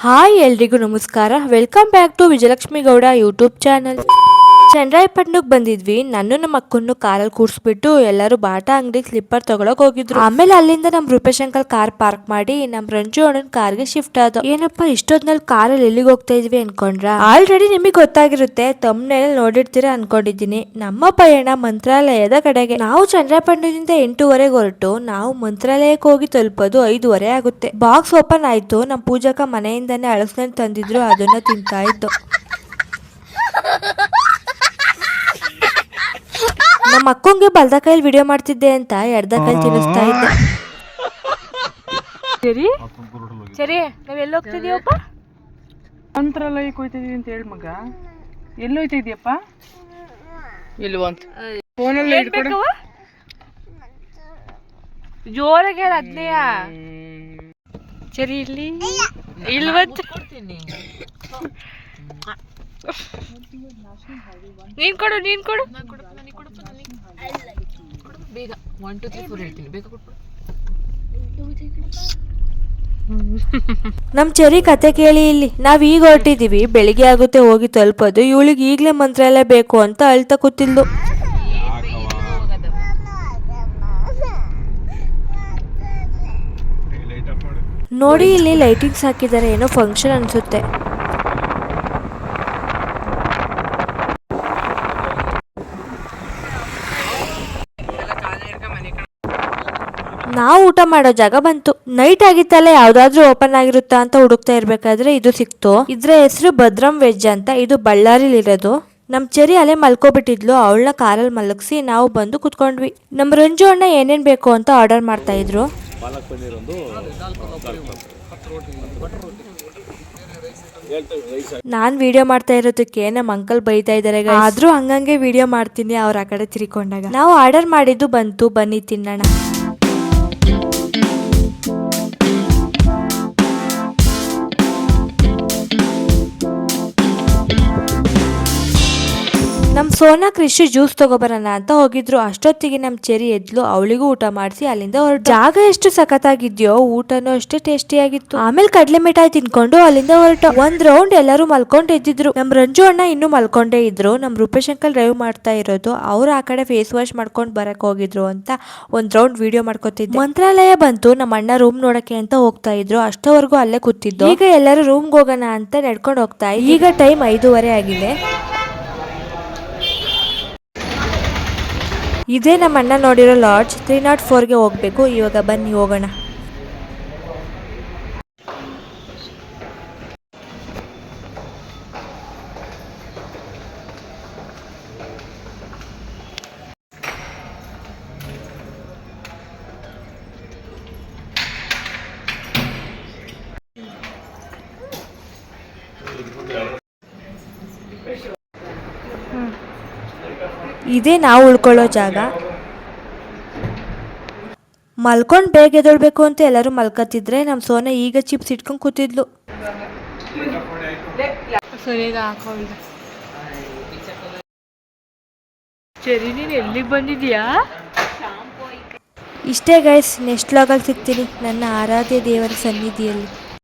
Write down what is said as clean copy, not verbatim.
Hi ಎಲ್ರಿಗೂ ನಮಸ್ಕಾರ. Welcome back to Vijayalakshmi Gowda YouTube channel. ಚಂದ್ರಾಯಪಟ್ಟಣಕ್ಕೆ ಬಂದಿದ್ವಿ. ನನ್ನ ನಮ್ಮ ಅಕ್ಕನ್ನು ಕಾರಲ್ಲಿ ಕೂರಿಸ್ಬಿಟ್ಟು ಎಲ್ಲರೂ ಬಾಟಾ ಅಂಗಡಿ ಸ್ಲಿಪ್ಪರ್ ತಗೊಳಕ್ ಹೋಗಿದ್ರು. ಆಮೇಲೆ ಅಲ್ಲಿಂದ ನಮ್ ರೂಪೇಶ್ ಅಂಕಲ್ ಕಾರ್ ಪಾರ್ಕ್ ಮಾಡಿ ನಮ್ ರಂಜು ಅಣ್ಣನ್ ಕಾರ್ಗೆ ಶಿಫ್ಟ್ ಆದ. ಏನಪ್ಪಾ ಇಷ್ಟೊತ್ನಲ್ಲಿ ಕಾರಲ್ಲಿ ಎಲ್ಲಿಗೆ ಹೋಗ್ತಾ ಇದ್ವಿ ಅನ್ಕೊಂಡ್ರ? ಆಲ್ರೆಡಿ ನಿಮಗೆ ಗೊತ್ತಾಗಿರುತ್ತೆ, ತಮ್ಮನೇಲಿ ನೋಡಿರ್ತೀರಾ ಅನ್ಕೊಂಡಿದ್ದೀನಿ. ನಮ್ಮ ಪಯಣ ಮಂತ್ರಾಲಯದ ಕಡೆಗೆ. ನಾವು ಚಂದ್ರಾಯಪಟ್ಟಣದಿಂದ 8:30 ಹೊರಟು ನಾವು ಮಂತ್ರಾಲಯಕ್ಕೆ ಹೋಗಿ ತಲುಪೋದು 5:30 ಆಗುತ್ತೆ. ಬಾಕ್ಸ್ ಓಪನ್ ಆಯ್ತು. ನಮ್ ಪೂಜಕ ಮನೆಯಿಂದಾನೆ ಅಳಸ್ಕೊಂಡು ತಂದಿದ್ರು, ಅದನ್ನ ತಿಂತಾ ಇದ್ದು. ನಮ್ಮ ಅಕ್ಕಂಗೆ ಬಲ್ದ ಕೈಲಿ ವಿಡಿಯೋ ಮಾಡ್ತಿದ್ದೆ ಅಂತ ಎಡ್ದ ಕೈಲಿ ತಿನ್ನಿಸ್ತಾ ಇದ್ದೆ. ಸರಿ ಸರಿ ನಾವ್ ಎಲ್ಲಿ ಹೋಗ್ತಿದೀವಪ್ಪ? ಮಂತ್ರಾಲಯಕ್ಕೆ ಹೋಗ್ತಿದೀವಿ ಅಂತ ಹೇಳಿ ಮಗ. ಎಲ್ಲಿ ಹೋಗ್ತಾ ಇದೀಯಪ್ಪ? ಇಲ್ವಂತ ಫೋನಲ್ಲಿ ಇಟ್ಕೊಂಡು ಜೋರಾಗಿ ಹೇಳ ಅದ್ನೇಯ. ಸರಿ ಇಲ್ಲಿ ಇಲ್ವಂತ ನೀನ್ ಕೊಡು ಬೇಗ. 1 2 3 4 ಹೇಳ್ತೀನಿ, ಬೇಗ ಕೊಟ್ಬಿಡು. ನಮ್ ಚೆರಿ ಕತೆ ಕೇಳಿ ಇಲ್ಲಿ. ನಾವ್ ಈಗ ಹೊರಟಿದೀವಿ, ಬೆಳಿಗ್ಗೆ ಆಗುತ್ತೆ ಹೋಗಿ ತಲುಪೋದು. ಇವಳಿಗೆ ಈಗ್ಲೇ ಮಂತ್ರಾಲಯ ಬೇಕು ಅಂತ ಅಳ್ತಾ ಕೂತಿಲ್ದು. ನೋಡಿ ಇಲ್ಲಿ ಲೈಟಿಂಗ್ಸ್ ಹಾಕಿದ್ದಾರೆ, ಏನೋ ಫಂಕ್ಷನ್ ಅನ್ಸುತ್ತೆ. ನಾವು ಊಟ ಮಾಡೋ ಜಾಗ ಬಂತು. ನೈಟ್ ಆಗಿತ್ತಲ್ಲ, ಯಾವ್ದಾದ್ರು ಓಪನ್ ಆಗಿರುತ್ತಾ ಅಂತ ಹುಡುಕ್ತಾ ಇರ್ಬೇಕಾದ್ರೆ ಇದು ಸಿಕ್ತು. ಇದ್ರ ಹೆಸರು ಭದ್ರಂ ವೆಜ್ ಅಂತ. ಇದು ಬಳ್ಳಾರಿಲಿ ಇರೋದು. ನಮ್ ಚೆರಿ ಅಲ್ಲೇ ಮಲ್ಕೋಬಿಟ್ಟಿದ್ಲು. ಅವಳನ್ನ ಕಾರಲ್ಲಿ ಮಲಗಿಸಿ ನಾವು ಬಂದು ಕುತ್ಕೊಂಡ್ವಿ. ನಮ್ ರಂಜು ಅಣ್ಣ ಏನೇನ್ ಬೇಕು ಅಂತ ಆರ್ಡರ್ ಮಾಡ್ತಾ ಇದ್ರು. ನಾನ್ ವಿಡಿಯೋ ಮಾಡ್ತಾ ಇರೋದಕ್ಕೆ ನಮ್ ಅಂಕಲ್ ಬೈತಾ ಇದಾರೆ. ಆದ್ರೂ ಹಂಗಂಗೆ ವಿಡಿಯೋ ಮಾಡ್ತೀನಿ ಅವ್ರ ಆ ಕಡೆ ತಿರ್ಕೊಂಡಾಗ. ನಾವು ಆರ್ಡರ್ ಮಾಡಿದ್ದು ಬಂತು, ಬನ್ನಿ ತಿನ್ನೋಣ. ನಮ್ ಸೋನಾ ಕೃಷಿ ಜ್ಯೂಸ್ ತಗೋಬರೋಣ ಅಂತ ಹೋಗಿದ್ರು. ಅಷ್ಟೊತ್ತಿಗೆ ನಮ್ ಚೆರಿ ಎದ್ಲು. ಅವಳಿಗೂ ಊಟ ಮಾಡಿಸಿ ಅಲ್ಲಿಂದ ಹೊರಟು. ಜಾಗ ಎಷ್ಟು ಸಖತ್ತಾಗಿದ್ಯೋ, ಊಟನೂ ಅಷ್ಟೇ ಟೇಸ್ಟಿ ಆಗಿತ್ತು. ಆಮೇಲೆ ಕಡ್ಲೆ ಮಿಠಾಯಿ ತಿನ್ಕೊಂಡು ಅಲ್ಲಿಂದ ಹೊರಟು. ಒಂದ್ ರೌಂಡ್ ಎಲ್ಲರೂ ಮಲ್ಕೊಂಡ್ ಎದ್ದಿದ್ರು. ನಮ್ ರಂಜು ಅಣ್ಣ ಇನ್ನೂ ಮಲ್ಕೊಂಡೇ ಇದ್ರು. ನಮ್ ರೂಪೇಶ್ ಅಂಕಲ್ ಡ್ರೈವ್ ಮಾಡ್ತಾ ಇರೋದು. ಅವ್ರು ಆ ಕಡೆ ಫೇಸ್ ವಾಶ್ ಮಾಡ್ಕೊಂಡ್ ಬರಕ್ ಹೋಗಿದ್ರು ಅಂತ ಒಂದ್ ರೌಂಡ್ ವಿಡಿಯೋ ಮಾಡ್ಕೊತಿದ್ದೆ. ಮಂತ್ರಾಲಯ ಬಂತು. ನಮ್ಮ ಅಣ್ಣ ರೂಮ್ ನೋಡಕ್ಕೆ ಅಂತ ಹೋಗ್ತಾ ಇದ್ರು. ಅಷ್ಟವರೆಗೂ ಅಲ್ಲೇ ಕೂತಿದ್ದು. ಈಗ ಎಲ್ಲರೂ ರೂಮ್ಗೆ ಹೋಗೋಣ ಅಂತ ನಡ್ಕೊಂಡು ಹೋಗ್ತಾ. ಈಗ ಟೈಮ್ 5:30 ಆಗಿದೆ. ಇದೇ ನಮ್ಮ ಅಣ್ಣ ನೋಡಿರೋ ಲಾಡ್ಜ್. 304ಗೆ ಹೋಗ್ಬೇಕು. ಇವಾಗ ಬನ್ನಿ ಹೋಗೋಣ. ಇದೇ ನಾವು ಉಳ್ಕೊಳ್ಳೋ ಜಾಗ. ಮಲ್ಕೊಂಡ್ ಬೇಗ ಎದೊಳ್ಬೇಕು ಅಂತ ಎಲ್ಲರೂ ಮಲ್ಕತ್ತಿದ್ರೆ ನಮ್ ಸೋನೆ ಈಗ ಚಿಪ್ಸ್ ಇಟ್ಕೊಂಡ್ ಕೂತಿದ್ಲು. ಸರಿ ನೀನ್ ಎಲ್ಲಿಗೆ ಬಂದಿದ್ಯಾ? ಇಷ್ಟೇ ಗೈಸ್, ನೆಕ್ಸ್ಟ್ ವ್ಲಾಗಲ್ಲಿ ಸಿಗ್ತೀನಿ ನನ್ನ ಆರಾಧ್ಯ ದೇವರ ಸನ್ನಿಧಿಯಲ್ಲಿ.